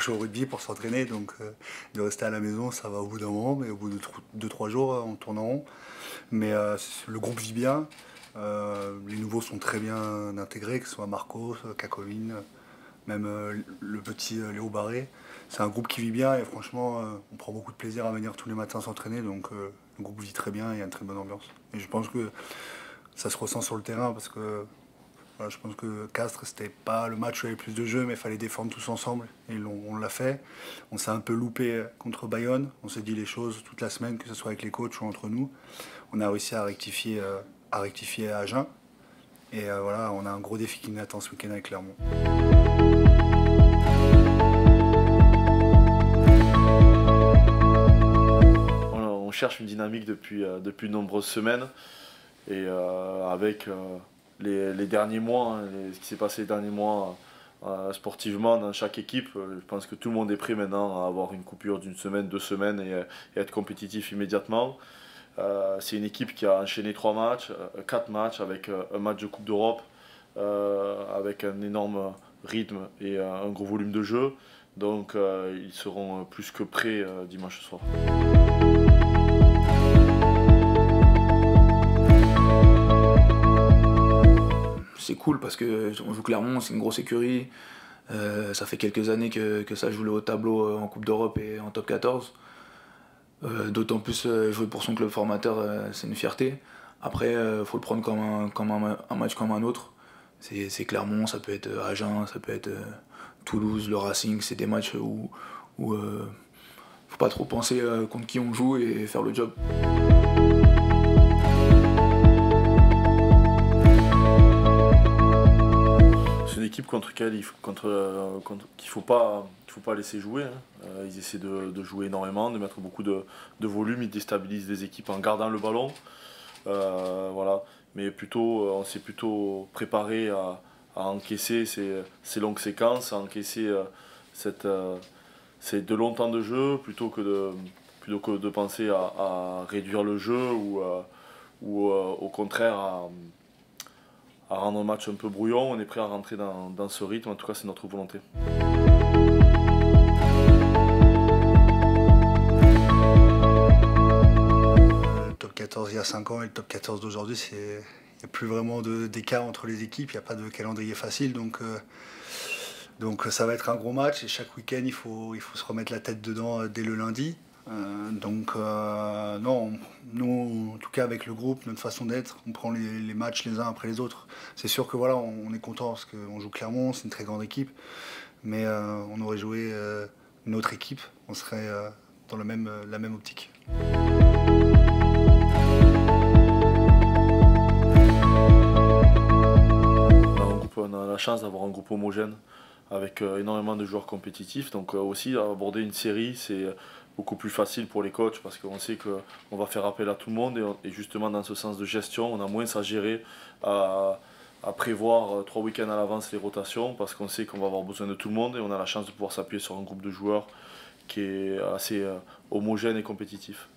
jouer au rugby, pour s'entraîner. Donc de rester à la maison, ça va au bout d'un moment, mais au bout de 2-3 jours, on tourne en rond. Mais le groupe vit bien. Les nouveaux sont très bien intégrés, que ce soit Marcos, Kakovin, même le petit Léo Barré. C'est un groupe qui vit bien et franchement, on prend beaucoup de plaisir à venir tous les matins s'entraîner. Donc le groupe vit très bien et il y a une très bonne ambiance. Et je pense que ça se ressent sur le terrain parce que voilà, je pense que Castres, c'était pas le match où il y avait plus de jeux, mais il fallait défendre tous ensemble. Et on l'a fait. On s'est un peu loupé contre Bayonne. On s'est dit les choses toute la semaine, que ce soit avec les coachs ou entre nous. On a réussi à rectifier à Agen. Et voilà, on a un gros défi qui nous attend ce week-end avec Clermont. On cherche une dynamique depuis de nombreuses semaines. Et avec les derniers mois, ce qui s'est passé les derniers mois sportivement dans chaque équipe, je pense que tout le monde est prêt maintenant à avoir une coupure d'une semaine, 2 semaines et être compétitif immédiatement. C'est une équipe qui a enchaîné 4 matchs avec un match de Coupe d'Europe, avec un énorme rythme et un gros volume de jeu. Donc ils seront plus que prêts dimanche soir. C'est cool parce qu'on joue Clermont, c'est une grosse écurie. Ça fait quelques années que ça joue le haut tableau en Coupe d'Europe et en top 14. D'autant plus jouer pour son club formateur, c'est une fierté. Après, il faut le prendre comme un match comme un autre. C'est Clermont, ça peut être Agen, ça peut être Toulouse, le Racing. C'est des matchs où faut pas trop penser contre qui on joue et faire le job. C'est une équipe contre laquelle qu'il ne faut pas laisser jouer. Hein. Ils essaient de jouer énormément, de mettre beaucoup de volume, ils déstabilisent les équipes en gardant le ballon. Voilà. Mais on s'est plutôt préparé à encaisser ces longues séquences, à encaisser ces de longs temps de jeu, plutôt que de penser à réduire le jeu ou au contraire à rendre un match un peu brouillon. On est prêt à rentrer dans ce rythme, en tout cas c'est notre volonté. Le top 14 il y a 5 ans et le top 14 d'aujourd'hui, il n'y a plus vraiment d'écart entre les équipes, il n'y a pas de calendrier facile. Donc ça va être un gros match et chaque week-end il faut se remettre la tête dedans dès le lundi. Non, nous en tout cas avec le groupe, notre façon d'être, on prend les matchs les uns après les autres. C'est sûr que voilà, on est content parce qu'on joue Clermont, c'est une très grande équipe, mais on aurait joué une autre équipe, on serait dans la même optique. On a la chance d'avoir un groupe homogène avec énormément de joueurs compétitifs, donc aussi aborder une série c'est beaucoup plus facile pour les coachs parce qu'on sait qu'on va faire appel à tout le monde et justement dans ce sens de gestion on a moins à gérer, à prévoir 3 week-ends à l'avance les rotations parce qu'on sait qu'on va avoir besoin de tout le monde et on a la chance de pouvoir s'appuyer sur un groupe de joueurs qui est assez homogène et compétitif.